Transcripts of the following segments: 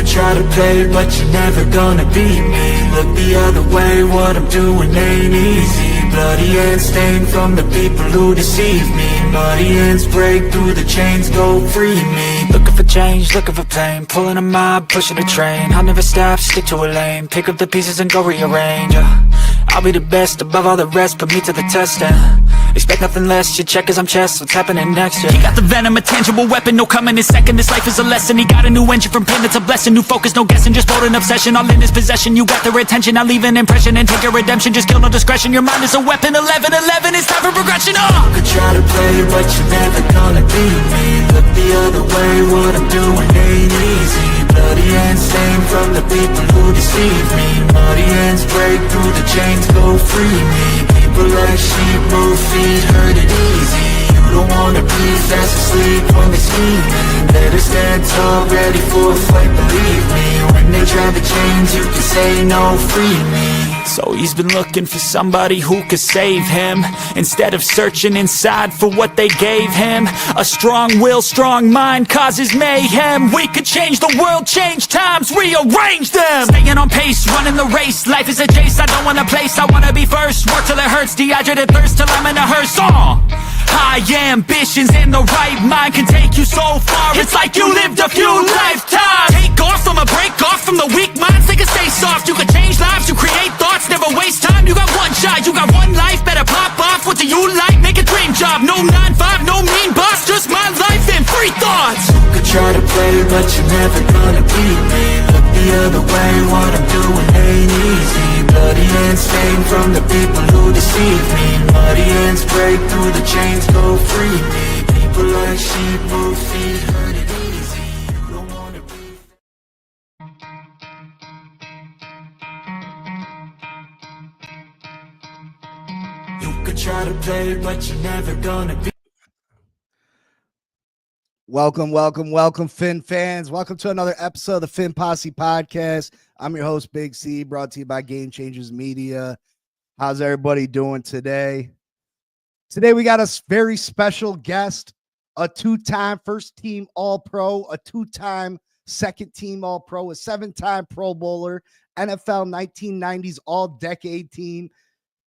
Try to play, but you're never gonna beat me. Look the other way, what I'm doing ain't easy. Bloody hands stained from the people who deceive me. Muddy hands break through the chains, go free me. Looking for change, looking for pain. Pulling a mob, pushing a train. I'll never stop, stick to a lane. Pick up the pieces and go rearrange. I'll be the best above all the rest, put me to the test and expect nothing less, you check as I'm chess, what's happening next, yeah. He got the venom, a tangible weapon, no coming in second. This life is a lesson, he got a new engine from pain, that's a blessing. New focus, no guessing, just bold and obsession. All in his possession, you got their attention. I'll leave an impression and take your redemption. Just kill no discretion, your mind is a weapon. 11-11, it's time for progression, You could try to play, but you're never gonna beat me. Look the other way, what I'm doing ain't easy. Bloody hands stained from the people who deceive me. Muddy hands break through the chains, go free me. People like sheep move feet, hurt it easy. You don't wanna be fast asleep when they scheming. Better stand tall, ready for a fight, believe me. When they try to change, you can say no, free me. So he's been looking for somebody who could save him, instead of searching inside for what they gave him. A strong will, strong mind causes mayhem. We could change the world, change times, rearrange them. Staying on pace, running the race. Life is a chase, I don't want a place. I wanna be first, work till it hurts. Dehydrated thirst till I'm in a hearse. High ambitions and the right mind can take you so far. It's like you lived a few lifetimes. Take off from a break off from the weak minds. They can stay soft, you can change lives, you create thoughts. Never waste time, you got one shot, you got one life. Better pop off, what do you like? Make a dream job, no 9-5, no mean boss. Just my life and free thoughts. You could try to play, but you're never gonna beat me. Look the other way, what I'm doing ain't easy. Bloody hands stained from the people who deceive me. Muddy hands break through the chains, go free me. People like sheep move feet, hurt it easy. You don't wanna be. You could try to play, but you're never gonna be. Welcome, Finn fans. Welcome to another episode of the Finn Posse Podcast. I'm your host, Big C, brought to you by Game Changers Media. How's everybody doing today? Today we got a very special guest, a two-time first-team All-Pro, a two-time second-team All-Pro, a seven-time Pro Bowler, NFL 1990s All-Decade Team,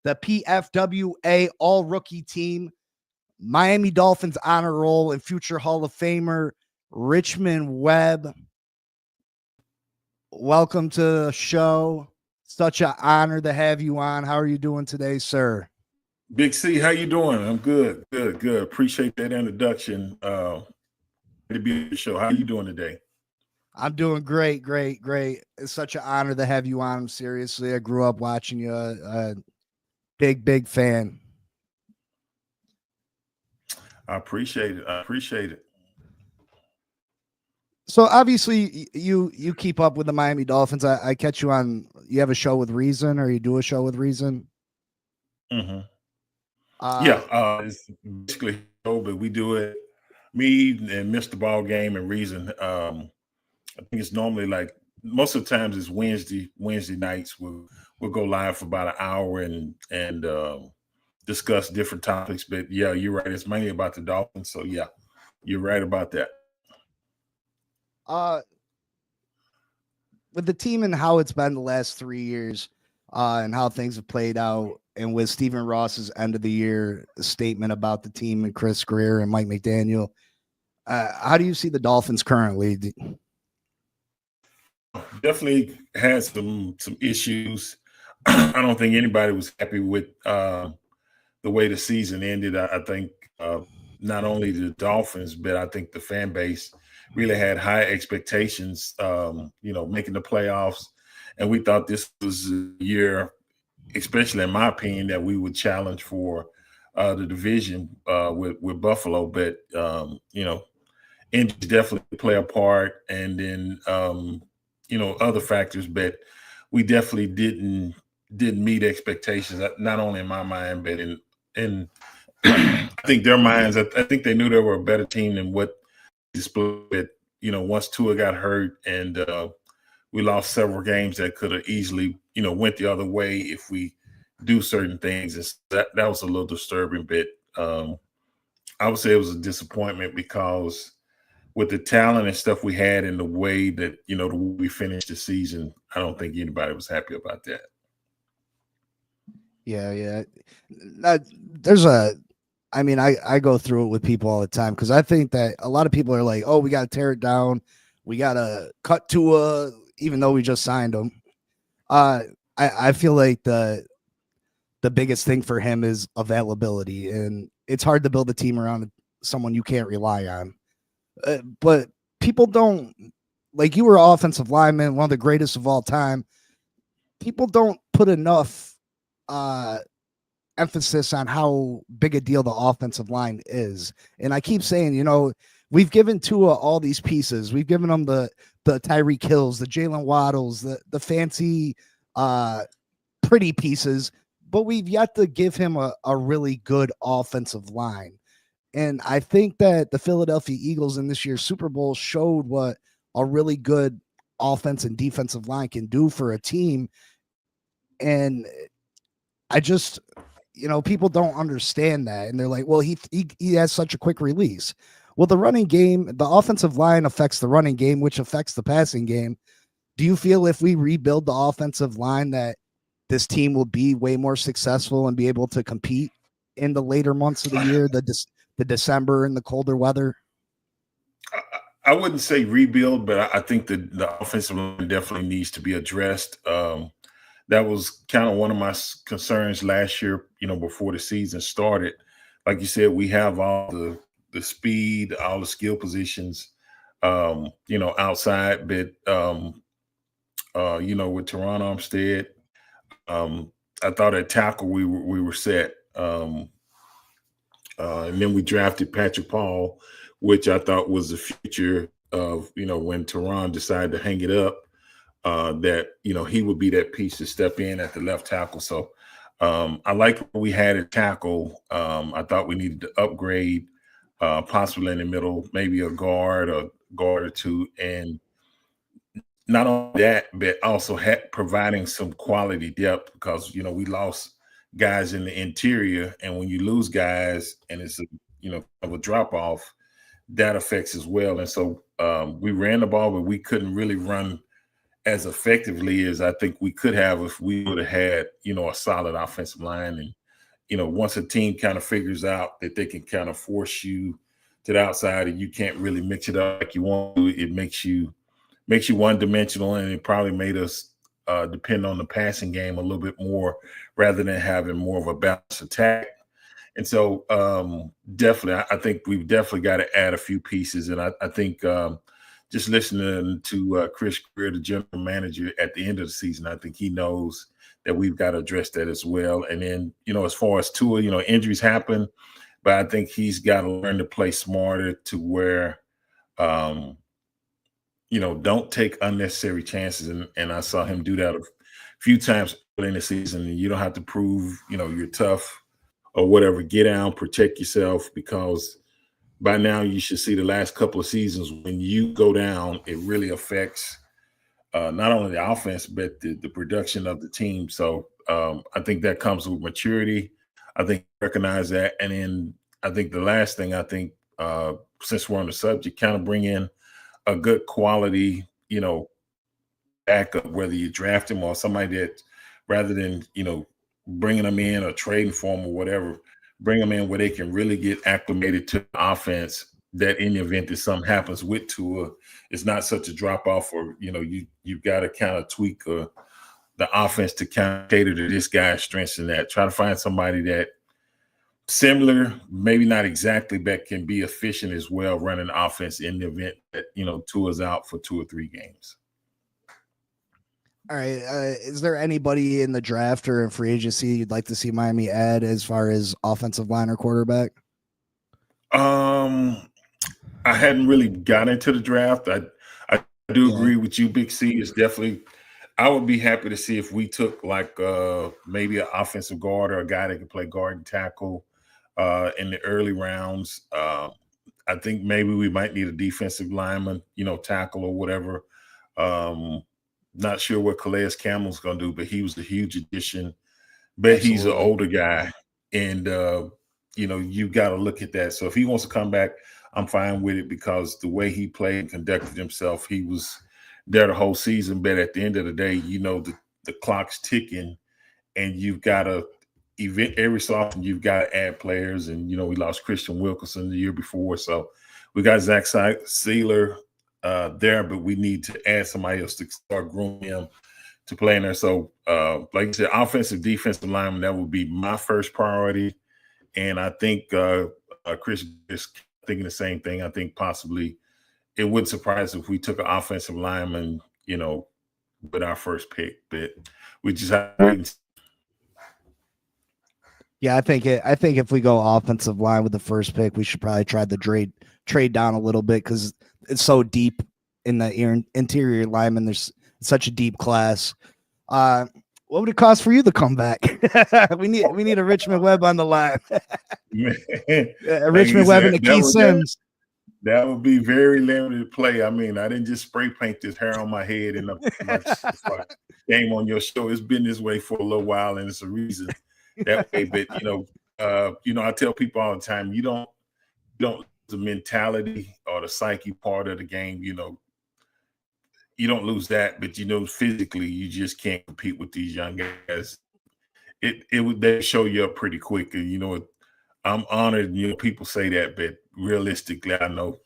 the PFWA All-Rookie Team, Miami Dolphins honor roll, and future Hall of Famer Richmond Webb. Welcome to the show. Such an honor to have you on. How are you doing today, sir? Big C, how you doing? I'm good. Appreciate that introduction. To be on the show. How you doing today? I'm doing great. It's such an honor to have you on. Seriously, I grew up watching you. Big fan. I appreciate it. So obviously you keep up with the Miami Dolphins. I catch you on, you have a show with Reason, or you do a show with Reason? Mm-hmm. It's basically a show, but we do it, me and Mr. Ball Game and Reason. I think it's normally like, most of the times it's Wednesday nights. We'll go live for about an hour and discuss different topics. But yeah, you're right. It's mainly about the Dolphins. So yeah, you're right about that. With the team and how it's been the last 3 years, and how things have played out, and with Stephen Ross's end of the year statement about the team and Chris Greer and Mike McDaniel, how do you see the Dolphins currently? Definitely had some issues. I don't think anybody was happy with the way the season ended. I think not only the Dolphins, but I think the fan base really had high expectations, making the playoffs. And we thought this was a year, especially in my opinion, that we would challenge for the division with Buffalo. But, injuries definitely play a part. And then, other factors. But we definitely didn't meet expectations, not only in my mind, but in I think their minds. I think they knew they were a better team than what displayed. Once Tua got hurt, and we lost several games that could have easily, went the other way if we do certain things. And that was a little disturbing. But I would say it was a disappointment because with the talent and stuff we had and the way that, the way we finished the season, I don't think anybody was happy about that. Yeah. I go through it with people all the time because I think that a lot of people are like, oh, we got to tear it down. We got to cut Tua, even though we just signed him. I feel like the biggest thing for him is availability, and it's hard to build a team around someone you can't rely on. But people don't, like, you were an offensive lineman, one of the greatest of all time. People don't put enough emphasis on how big a deal the offensive line is. And I keep saying, we've given Tua all these pieces. We've given him the Tyreek Hills, the Jalen Waddles, the fancy pretty pieces, but we've yet to give him a really good offensive line. And I think that the Philadelphia Eagles in this year's Super Bowl showed what a really good offense and defensive line can do for a team. And I just, people don't understand that. And they're like, well, he has such a quick release. Well, the running game, the offensive line affects the running game, which affects the passing game. Do you feel if we rebuild the offensive line that this team will be way more successful and be able to compete in the later months of the year, the December and the colder weather? I wouldn't say rebuild, but I think the offensive line definitely needs to be addressed. That was kind of one of my concerns last year, before the season started. Like you said, we have all the speed, all the skill positions, outside, but, with Teron Armstead, I thought at tackle we were set. And then we drafted Patrick Paul, which I thought was the future of, when Teron decided to hang it up, that, he would be that piece to step in at the left tackle. So I like what we had at tackle. I thought we needed to upgrade, possibly in the middle, maybe a guard or two. And not only that, but also providing some quality depth because, we lost guys in the interior. And when you lose guys and it's a drop off, that affects as well. And so we ran the ball, but we couldn't really run as effectively as I think we could have if we would have had, a solid offensive line. And, once a team kind of figures out that they can kind of force you to the outside and you can't really mix it up like you want to, it makes you one-dimensional, and it probably made us depend on the passing game a little bit more rather than having more of a balanced attack. And so definitely, I think we've definitely got to add a few pieces. And I think just listening to Chris Greer, the general manager, at the end of the season, I think he knows that we've got to address that as well. And then, as far as Tua, injuries happen, but I think he's got to learn to play smarter to where don't take unnecessary chances. And I saw him do that a few times in the season. And you don't have to prove, you're tough or whatever. Get down, protect yourself, because by now you should see the last couple of seasons when you go down, it really affects not only the offense, but the production of the team. So I think that comes with maturity. I think recognize that. And then I think the last thing, since we're on the subject, kind of bring in a good quality, backup, whether you draft him or somebody that rather than, bringing them in or trading for them or whatever, bring them in where they can really get acclimated to the offense, that in the event that something happens with Tua, it's not such a drop off, or, you've got to kind of tweak the offense to kind of cater to this guy's strengths and that. Try to find somebody that similar, maybe not exactly, but can be efficient as well running the offense in the event that, Tua's out for 2 or 3 games. All right. Is there anybody in the draft or in free agency you'd like to see Miami add as far as offensive line or quarterback? I hadn't really got into the draft. I do agree with you, Big C. It's definitely, I would be happy to see if we took like maybe an offensive guard or a guy that could play guard and tackle in the early rounds. I think maybe we might need a defensive lineman, tackle or whatever. Not sure what Calais Campbell's going to do, but he was a huge addition. But Absolutely. He's an older guy. And, you got to look at that. So if he wants to come back, I'm fine with it, because the way he played and conducted himself, he was there the whole season. But at the end of the day, the clock's ticking, and you've got to every so often you've got to add players. And we lost Christian Wilkerson the year before, so we got Zach Sealer there, but we need to add somebody else to start grooming him to play in there. So, like you said, offensive, defensive lineman, that would be my first priority. And I think Chris is thinking the same thing. I think possibly it wouldn't surprise if we took an offensive lineman, with our first pick, but we just have to wait and see. Yeah, I think if we go offensive line with the first pick, we should probably try the trade down a little bit, because it's so deep in the interior lineman. There's such a deep class. What would it cost for you to come back? we need a Richmond Webb on the line. Richmond Webb and a Keith Sims. That would be very limited play. I mean, I didn't just spray paint this hair on my head and came on your show. It's been this way for a little while, and it's a reason that way. But I tell people all the time, you don't the mentality or the psyche part of the game. You don't lose that, but physically, you just can't compete with these young guys. They show you up pretty quick, and I'm honored. People say that, but realistically, I know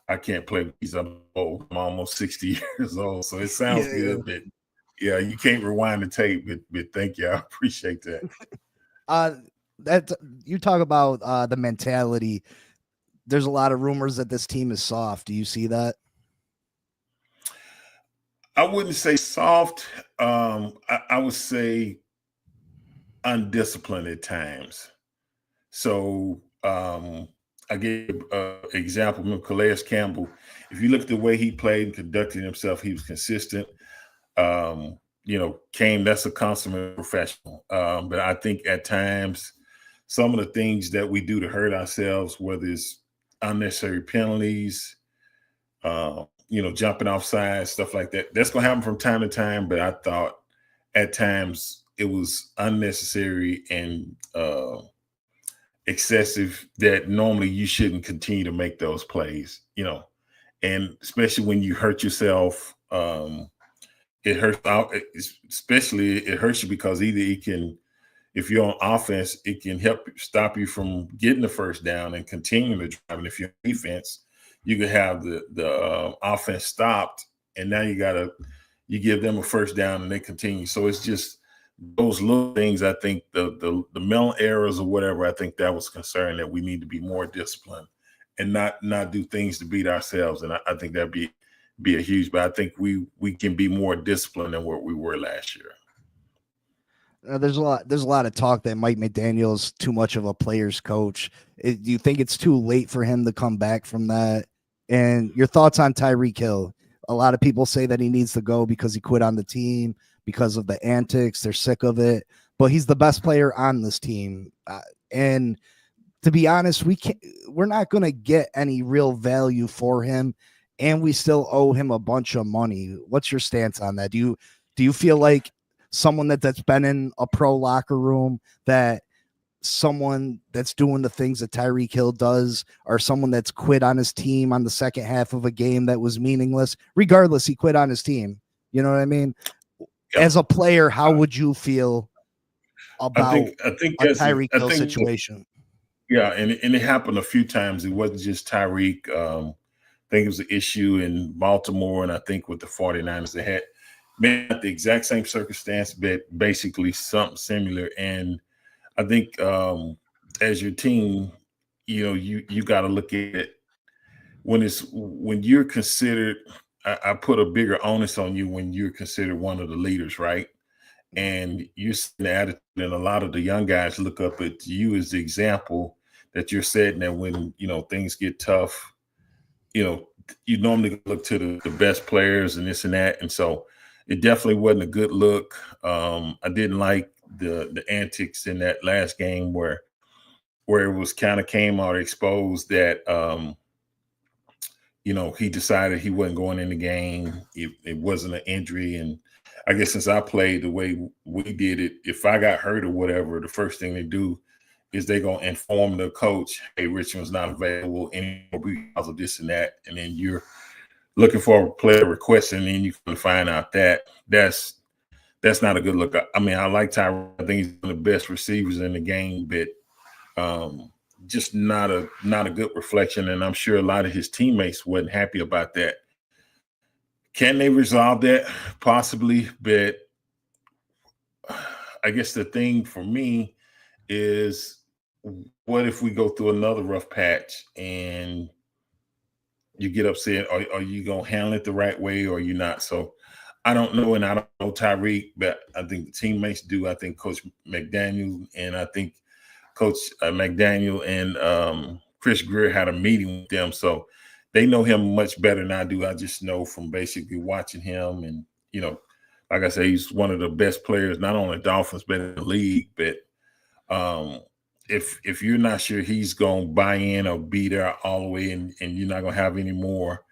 I can't play with these. I'm old. I'm almost 60 years old, so it sounds good, but yeah, you can't rewind the tape. But thank you, I appreciate that. That you talk about the mentality. There's a lot of rumors that this team is soft. Do you see that? I wouldn't say soft. I would say undisciplined at times. So I gave an example of Calais Campbell. If you look at the way he played and conducted himself, he was consistent. That's a consummate professional. But I think at times some of the things that we do to hurt ourselves, whether it's unnecessary penalties, jumping off sides, stuff like that, that's going to happen from time to time. But I thought at times it was unnecessary and excessive, that normally you shouldn't continue to make those plays, and especially when you hurt yourself, it hurts out, especially it hurts you because either it can, if you're on offense, it can help stop you from getting the first down and continuing to drive. And if you're on defense, you could have the offense stopped, and now you give them a first down and they continue. So it's just those little things. I think the mental errors or whatever, I think that was concerned, that we need to be more disciplined and not do things to beat ourselves. And I think that'd be a huge, but I think we can be more disciplined than what we were last year. There's a lot of talk that Mike McDaniel's too much of a player's coach. Do you think it's too late for him to come back from that? And your thoughts on Tyreek Hill? A lot of people say that he needs to go because he quit on the team because of the antics. They're sick of it, but he's the best player on this team. And to be honest, we're not going to get any real value for him, and we still owe him a bunch of money. What's your stance on that? Do you feel like someone that's been in a pro locker room, that someone that's doing the things that Tyreek Hill does, or someone that's quit on his team on the second half of a game that was meaningless? Regardless, he quit on his team. You know what I mean? Yeah. As a player, how would you feel about I think a Tyreek Hill situation? Yeah, and it happened a few times. It wasn't just Tyreek. I think it was an issue in Baltimore, and I think with the 49ers, they had maybe not the exact same circumstance, but basically something similar. And I think as your team, you got to look at it when you're considered. I put a bigger onus on you when you're considered one of the leaders, right? And you're setting the attitude, and a lot of the young guys look up at you as the example that you're setting. And when things get tough, you normally look to the best players and this and that. And so it definitely wasn't a good look. I didn't like the antics in that last game where it was kind of came out exposed that he decided he wasn't going in the game. It wasn't an injury. And I guess since I played the way we did it, if I got hurt or whatever, the first thing they do is they gonna inform the coach, hey, Richmond's not available anymore because of this and that, and then you're looking for a player request, and then you can find out that that's not a good look. I mean, I like Tyreek. I think he's one of the best receivers in the game, but just not a good reflection. And I'm sure a lot of his teammates wasn't happy about that. Can they resolve that? Possibly, but I guess the thing for me is, what if we go through another rough patch and you get upset? Are you going to handle it the right way, or are you not? So I don't know, and I don't know Tyreek, but I think the teammates do. I think Coach McDaniel and Chris Greer had a meeting with them, so they know him much better than I do. I just know from basically watching him, and like I say, he's one of the best players, not only the Dolphins but in the league. But if you're not sure he's going to buy in or be there all the way, and you're not going to have any more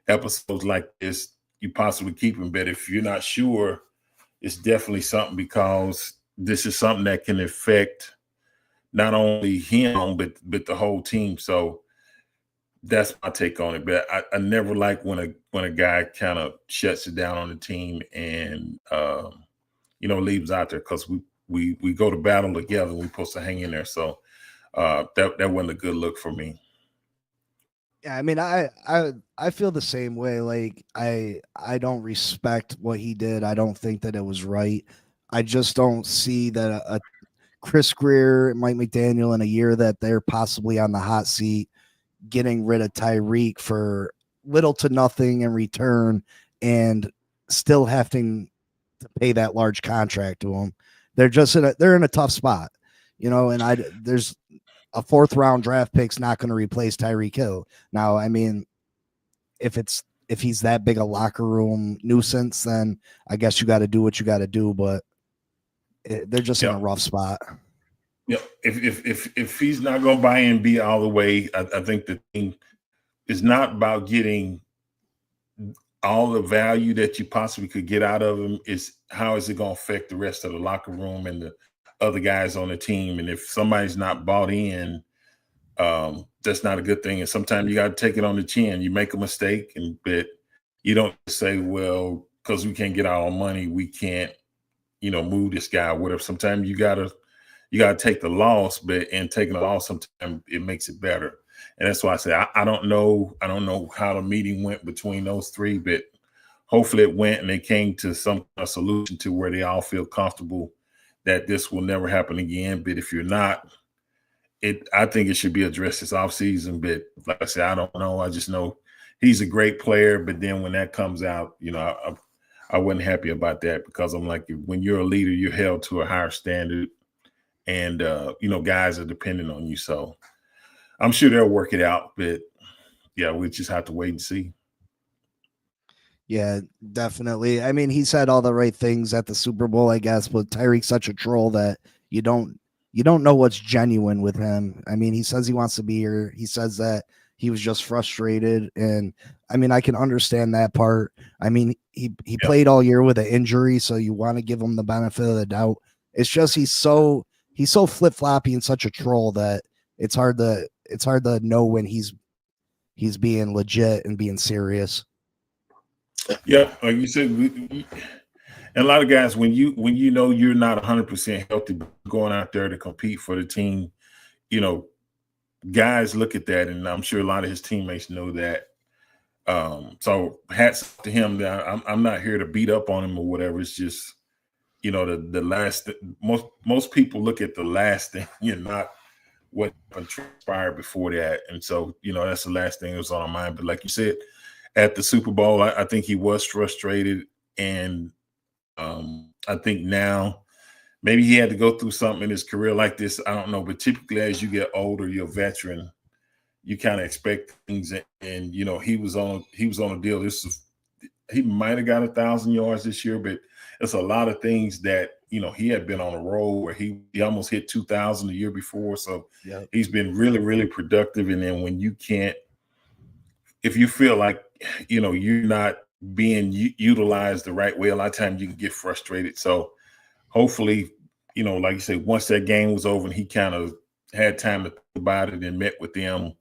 episodes like this, you possibly keep him. But if you're not sure, it's definitely something, because this is something that can affect not only him but the whole team. So that's my take on it. But I never like when a guy kind of shuts it down on the team and leaves out there, because we go to battle together. We're supposed to hang in there. So that wasn't a good look for me. Yeah, I mean, I feel the same way. Like, I don't respect what he did. I don't think that it was right. I just don't see that a Chris Greer, Mike McDaniel, in a year that they're possibly on the hot seat, getting rid of Tyreek for little to nothing in return, and still having to pay that large contract to him. They're just they're in a tough spot, and there's a 4th round draft pick's not going to replace Tyreek Hill. Now, I mean, if he's that big a locker room nuisance, then I guess you got to do what you got to do, but they're just in a rough spot. Yeah, if he's not going to buy in, be all the way, I think the thing is not about getting all the value that you possibly could get out of him. Is how is it going to affect the rest of the locker room and the other guys on the team? And if somebody's not bought in, that's not a good thing. And sometimes you got to take it on the chin. You make a mistake, but you don't say, well, because we can't get our own money, we can't, move this guy or whatever. Sometimes you gotta take the loss, and taking the loss, sometimes it makes it better. And that's why I say I don't know how the meeting went between those three, but hopefully it went and they came to some solution to where they all feel comfortable that this will never happen again. But if you're not, I think it should be addressed this offseason. But like I said, I don't know. I just know he's a great player. But then when that comes out, I wasn't happy about that, because I'm like, when you're a leader, you're held to a higher standard, and guys are dependent on you. So I'm sure they'll work it out. But yeah, we just have to wait and see. Yeah, definitely. I mean, he said all the right things at the Super Bowl, I guess, but Tyreek's such a troll that you don't know what's genuine with him. I mean, he says he wants to be here. He says that he was just frustrated, and I mean, I can understand that part. I mean, he played all year with an injury, so you want to give him the benefit of the doubt. It's just he's so flip-floppy and such a troll that it's hard to know when he's being legit and being serious. Yeah, like you said, and a lot of guys, when you know you're not 100% healthy, going out there to compete for the team, guys look at that, and I'm sure a lot of his teammates know that. So hats to him. I'm not here to beat up on him or whatever. It's just, the last. Most people look at the last thing, not what transpired before that, and so that's the last thing that was on our mind. But like you said, at the Super Bowl, I think he was frustrated, and I think now maybe he had to go through something in his career like this. I don't know, but typically as you get older, you're a veteran, you kind of expect things, and he was on a deal. He might have got 1,000 yards this year, but it's a lot of things that he had been on a roll where he almost hit 2,000 the year before. So He's been really, really productive. And then when you can't, if you feel like you're not being utilized the right way, a lot of times you can get frustrated. So hopefully, like you said, once that game was over and he kind of had time to think about it and met with them.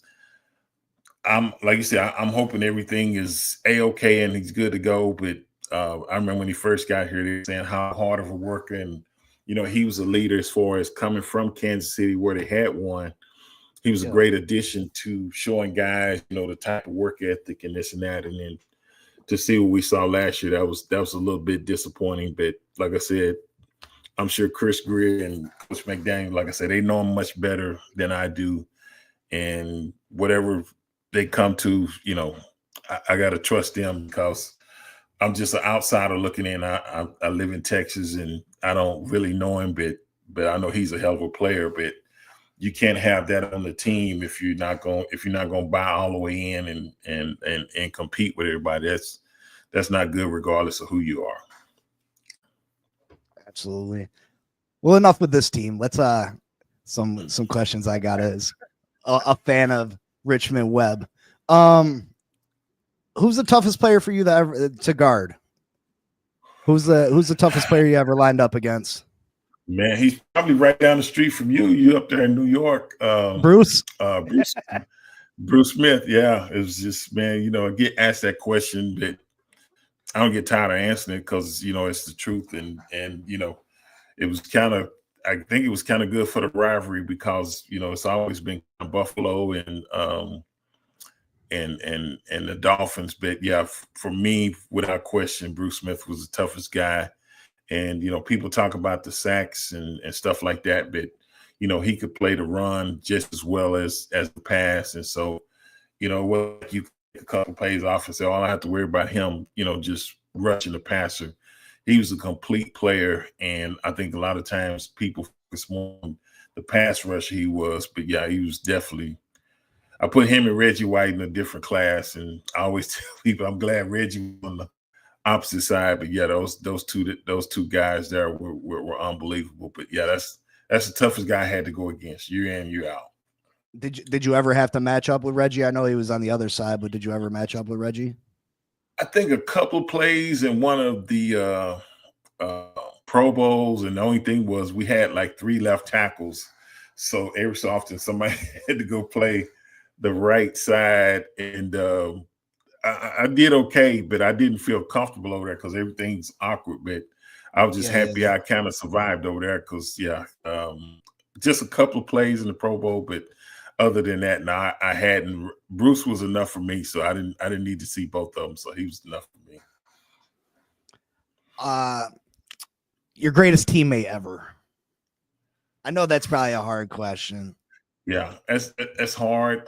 I'm like you said, I'm hoping everything is a-okay and he's good to go. But I remember when he first got here, they were saying how hard of a worker, and he was a leader as far as coming from Kansas City where they had one. He was a great addition to showing guys, the type of work ethic and this and that. And then to see what we saw last year, that was a little bit disappointing. But like I said, I'm sure Chris Greer and Coach McDaniel, like I said, they know him much better than I do. And whatever they come to, I got to trust them because I'm just an outsider looking in. I live in Texas and I don't really know him, but I know he's a hell of a player. But you can't have that on the team if you're not going to buy all the way in and compete with everybody. That's not good, regardless of who you are. Absolutely. Well, enough with this team. Let's some questions I got as a fan of Richmond Webb. Who's the toughest player for you to guard? Who's the toughest player you ever lined up against? Man, he's probably right down the street from you. You up there in New York. Bruce Smith. Yeah. It was just, man, I get asked that question, but I don't get tired of answering it because, it's the truth. And it was I think it was kind of good for the rivalry because, it's always been Buffalo and the Dolphins. But yeah, for me, without question, Bruce Smith was the toughest guy. And, people talk about the sacks and stuff like that, but, he could play the run just as well as the pass. And so, what you a couple plays off and say, all I have to worry about him, just rushing the passer. He was a complete player. And I think a lot of times people focus more on the pass rusher he was. But yeah, he was definitely, I put him and Reggie White in a different class. And I always tell people I'm glad Reggie was on the opposite side. But yeah, those two guys there were unbelievable. But yeah, that's the toughest guy I had to go against year in, year out. Did you ever have to match up with Reggie? I know he was on the other side, but did you ever match up with Reggie? I think a couple of plays in one of the Pro Bowls, and the only thing was we had like 3 left tackles. So every so often somebody had to go play the right side. And I did okay, but I didn't feel comfortable over there because everything's awkward. But I was just happy I kind of survived over there because, just a couple of plays in the Pro Bowl, but other than that, no, I hadn't. Bruce was enough for me, so I didn't need to see both of them. So he was enough for me. Your greatest teammate ever? I know that's probably a hard question. Yeah, that's hard.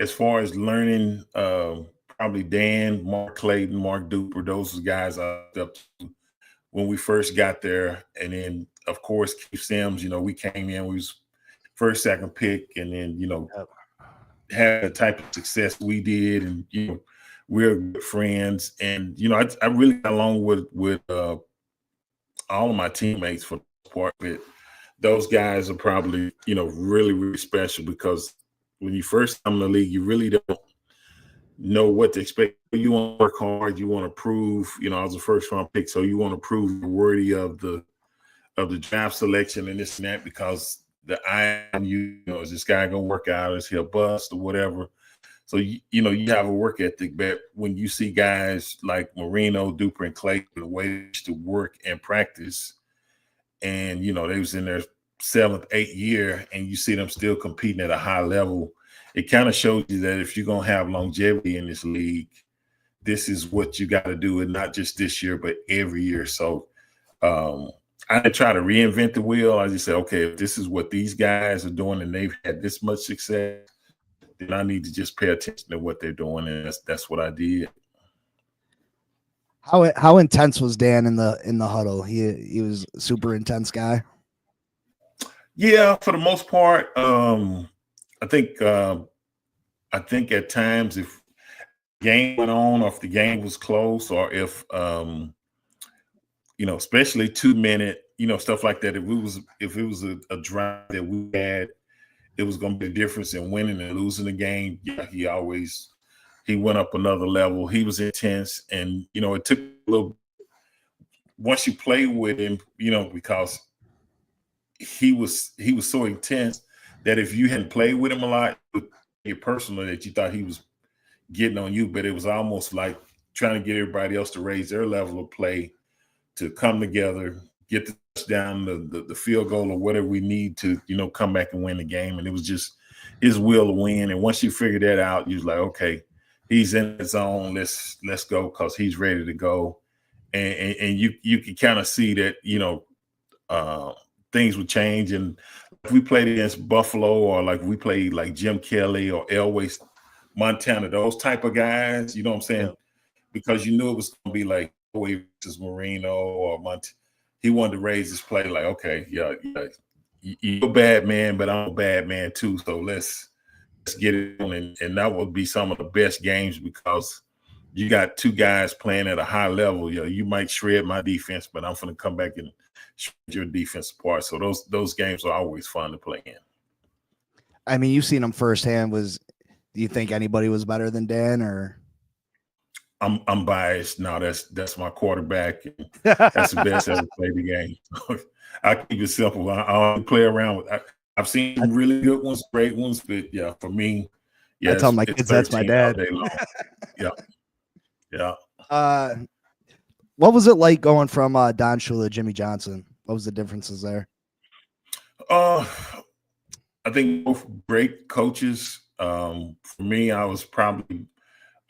As far as learning, probably Dan, Mark Clayton, Mark Duper, those are guys I looked up to when we first got there. And then, of course, Keith Sims, we came in, we was first, second pick, and then, had the type of success we did. And, we're good friends. And, I really got along with all of my teammates for the most part. But those guys are probably, really, really special because when you first come in the league, you really don't know what to expect. You want to work hard. You want to prove, I was a first round pick. So you want to prove you're worthy of the draft selection and this and that because the is this guy going to work out? Is he a bust or whatever? So, you have a work ethic. But when you see guys like Marino, Duper, and Clayton, the way they used to work and practice, and, they was in their 7th, 8th year, and you see them still competing at a high level, it kind of shows you that if you're going to have longevity in this league, this is what you got to do, and not just this year, but every year. So I didn't try to reinvent the wheel. I just said, okay, if this is what these guys are doing and they've had this much success, then I need to just pay attention to what they're doing, and that's what I did. How intense was Dan in the huddle? He was a super intense guy. Yeah, for the most part, I think at times if game went on, or if the game was close, or if especially 2-minute, stuff like that. If it was a drive that we had, it was going to be a difference in winning and losing the game. Yeah, he went up another level. He was intense, and it took a little. Once you play with him, because he was so intense that if you hadn't played with him a lot, personally, that you thought he was getting on you, but it was almost like trying to get everybody else to raise their level of play, to come together, get the touchdown, the field goal, or whatever we need to, come back and win the game. And it was just his will to win. And once you figure that out, you was like, okay, he's in his zone. Let's go, because he's ready to go. And you can kind of see that, things would change. And if we played against Buffalo, or like we played like Jim Kelly or Elway Montana, those type of guys, you know what I'm saying? Yeah. Because you knew it was going to be like Elway versus Marino or he wanted to raise his play like, okay, yeah, you're a bad man, but I'm a bad man too. So let's get it on. And that would be some of the best games, because you got two guys playing at a high level. You might shred my defense, but I'm going to come back and shred your defense apart. So those games are always fun to play in. I mean, you've seen him firsthand. Do you think anybody was better than Dan, or? I'm biased. No, that's my quarterback. That's the best ever played the game. I keep it simple. I don't play around with. I've seen some really good ones, great ones, but yeah, for me, yeah, I tell my kids that's my dad. Yeah. What was it like going from Don Shula to Jimmy Johnson? What was the differences there? I think both great coaches. For me, I was probably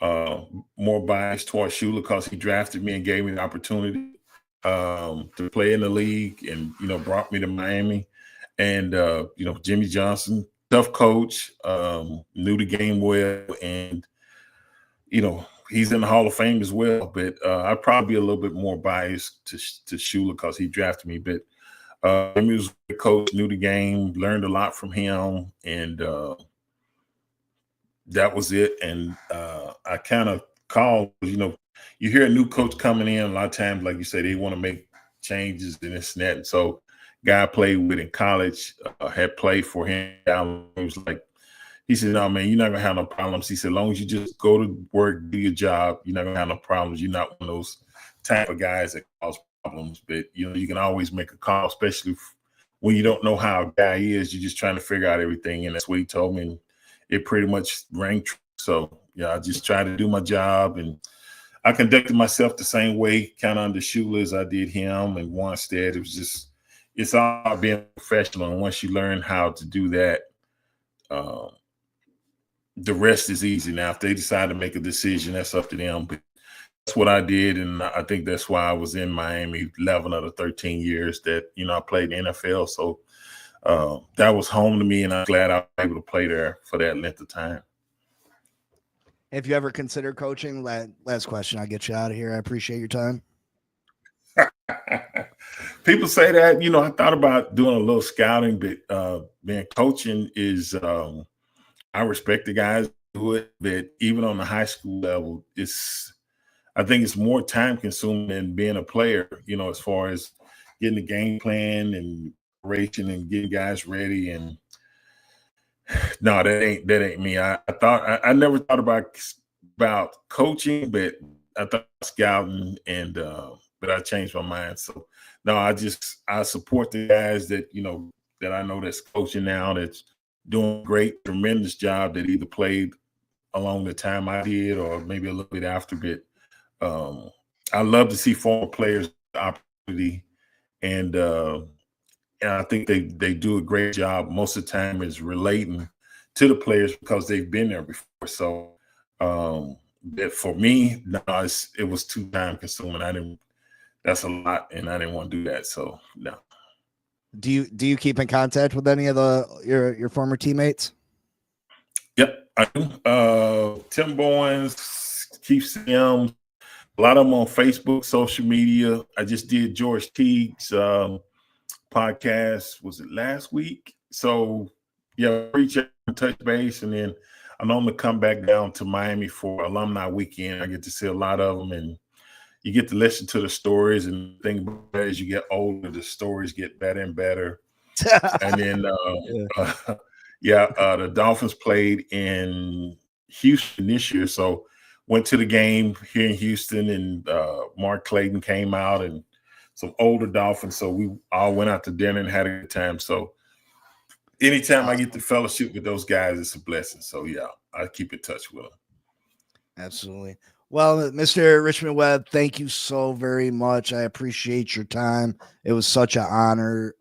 more biased towards Shula, because he drafted me and gave me the opportunity to play in the league, and brought me to Miami. And Jimmy Johnson, tough coach, knew the game well, and he's in the Hall of Fame as well. But I'd probably be a little bit more biased to Shula, because he drafted me. But Jimmy was a good coach, knew the game, learned a lot from him, and that was it. And I kind of called, you hear a new coach coming in, a lot of times, like you said, they want to make changes and this and that. And so guy I played with in college had played for him. It was like, he said, no, man, you're not going to have no problems. He said, as long as you just go to work, do your job, you're not going to have no problems. You're not one of those type of guys that cause problems. But, you can always make a call, especially when you don't know how a guy is. You're just trying to figure out everything. And that's what he told me. And it pretty much rang true. So, yeah, I just tried to do my job. And I conducted myself the same way, kind of under Shula, as I did him and Wanstead. It was just, it's all about being professional. And once you learn how to do that, the rest is easy. Now, if they decide to make a decision, that's up to them. But that's what I did, and I think that's why I was in Miami 11 of the 13 years that I played in the NFL. So that was home to me, and I'm glad I was able to play there for that length of time. Have you ever considered coaching? Last question, I'll get you out of here. I appreciate your time. People say that, I thought about doing a little scouting, but man, coaching is I respect the guys who do it, but even on the high school level, I think it's more time consuming than being a player, as far as getting the game plan and preparation and getting guys ready. And no, that ain't me. I never thought about coaching, but I thought scouting, and but I changed my mind. So no, I support the guys that that I know that's coaching now, that's doing a great, tremendous job, that either played along the time I did or maybe a little bit after. But I love to see former players the opportunity, and I think they do a great job. Most of the time is relating to the players because they've been there before. So but for me, no, it was too time consuming. That's a lot, and I didn't want to do that. So no. Do you keep in contact with any of your former teammates? Yep, I do. Tim Bowens, Keith Sims, a lot of them on Facebook, social media. I just did George Teague's podcast. Was it last week? So yeah, reach out and touch base, and then I normally come back down to Miami for alumni weekend. I get to see a lot of them, and you get to listen to the stories, and think about it, as you get older, the stories get better and better. And then, the Dolphins played in Houston this year. So went to the game here in Houston, and Mark Clayton came out and older Dolphins. So we all went out to dinner and had a good time. So anytime I get to fellowship with those guys, it's a blessing. So yeah, I keep in touch with them. Absolutely. Well, Mr. Richmond Webb, thank you so very much. I appreciate your time. It was such an honor.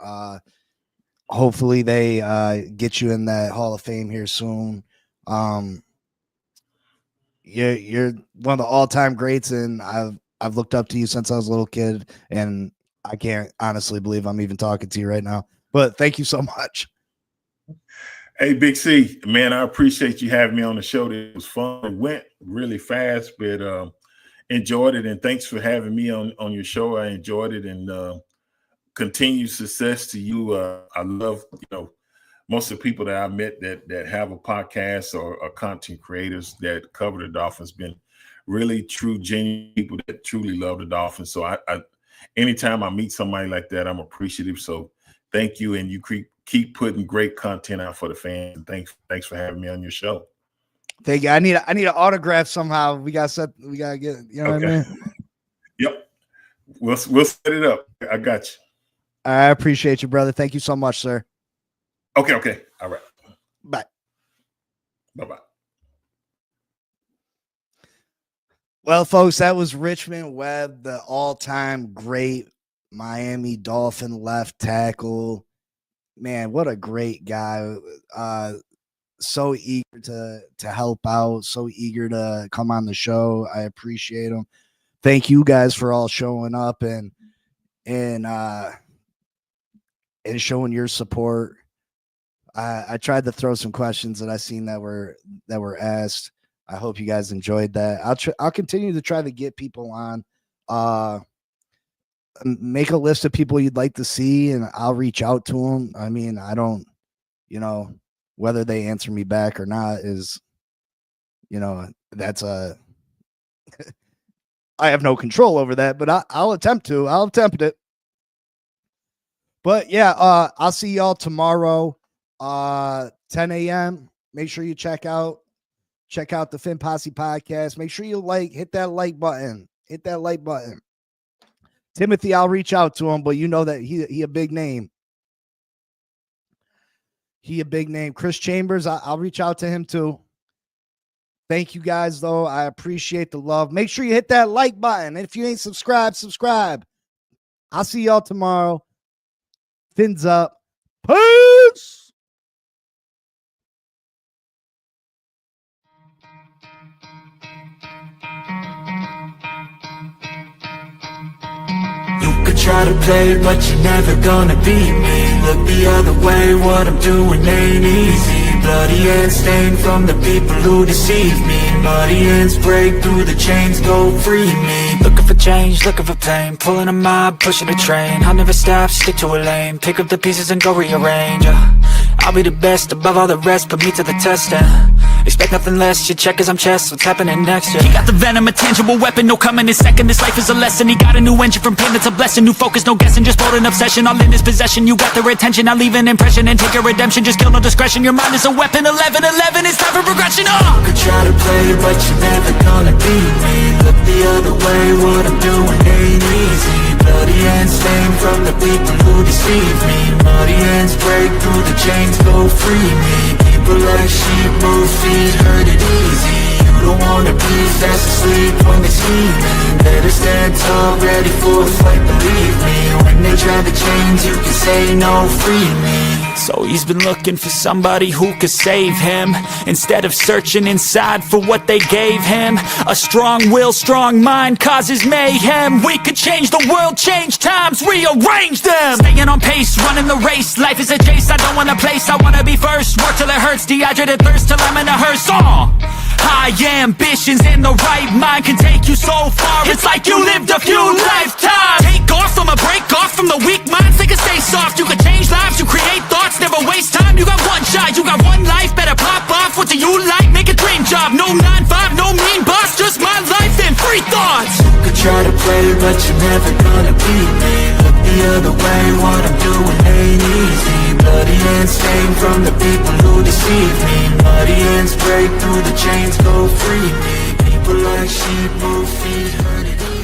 Hopefully they get you in that Hall of Fame here soon. You're one of the all-time greats, and I've looked up to you since I was a little kid, and I can't honestly believe I'm even talking to you right now. But thank you so much. Hey, Big C, man, I appreciate you having me on the show. It was fun. It went really fast, but enjoyed it. And thanks for having me on your show. I enjoyed it, and continued success to you. I love, most of the people that I met that have a podcast or content creators that cover the Dolphins been really true, genuine people that truly love the Dolphins. So I anytime I meet somebody like that, I'm appreciative. So thank you, and you keep putting great content out for the fans. And thanks for having me on your show. Thank you. I need an autograph somehow. We gotta get it. You know what I mean? Yep. We'll set it up. I got you. I appreciate you, brother. Thank you so much, sir. Okay. All right. Bye. Bye-bye. Well, folks, that was Richmond Webb, the all-time great Miami Dolphin left tackle. Man, what a great guy. So eager to help out, so eager to come on the show. I appreciate him. Thank you guys for all showing up and showing your support. I tried to throw some questions that I seen that were asked. I hope you guys enjoyed that. I'll continue to try to get people on. Make a list of people you'd like to see, and I'll reach out to them. I mean, I don't, whether they answer me back or not is, that's I have no control over that, but I'll attempt it. But yeah, I'll see y'all tomorrow, 10 a.m. Make sure you check out the Finn Posse podcast. Make sure you hit that like button. Timothy, I'll reach out to him, but you know that he a big name. Chris Chambers, I'll reach out to him too. Thank you guys, though. I appreciate the love. Make sure you hit that like button. And if you ain't subscribed, subscribe. I'll see y'all tomorrow. Fins up. Peace. Try to play, but you're never gonna beat me. Look the other way, what I'm doing ain't easy. Bloody hands stained from the people who deceive me. Muddy hands break through the chains, go free me. Looking for change, looking for pain. Pulling a mob, pushing a train. I'll never stop, stick to a lane. Pick up the pieces and go rearrange. I'll be the best above all the rest, put me to the test. Expect nothing less, you check as I'm chess, what's happening next, yeah. He got the venom, a tangible weapon, no coming in second. This life is a lesson, he got a new engine from pain, it's a blessing. New focus, no guessing, just bold and obsession. All in his possession, you got their attention. I leave an impression and take your redemption. Just kill, no discretion, your mind is a weapon. 11-11, it's time for progression, You could try to play, but you're never gonna beat me. Look the other way, what I'm doing ain't easy. Bloody hands stained from the people who deceive me. Muddy hands break through the chains, go free me. People like sheep move feet, hurt it easy. You don't wanna be fast asleep when they see me. Better stand tall, ready for a fight, believe me. When they try to change, you can say no, free me. So he's been looking for somebody who could save him, instead of searching inside for what they gave him. A strong will, strong mind causes mayhem. We could change the world, change times, rearrange them. Staying on pace, running the race. Life is a chase, I don't want a place, I wanna be first. Work till it hurts, dehydrated thirst till I'm in a hearse. High ambitions and the right mind can take you so far. It's like you lived a few lifetimes. Take off from a break off from the weak minds. They can stay soft, you can change lives, you create thoughts, never waste time. You got one shot, you got one life, better pop off. What do you like? Make a dream job. No 9-5, no mean boss, just my life and free thoughts. You could try to play, but you're never gonna beat me. Look the other way, what I'm doing ain't easy. Bloody hands stained from the people who deceive me. Muddy hands break through the chains, go free me. People like sheep move feet, hurt it.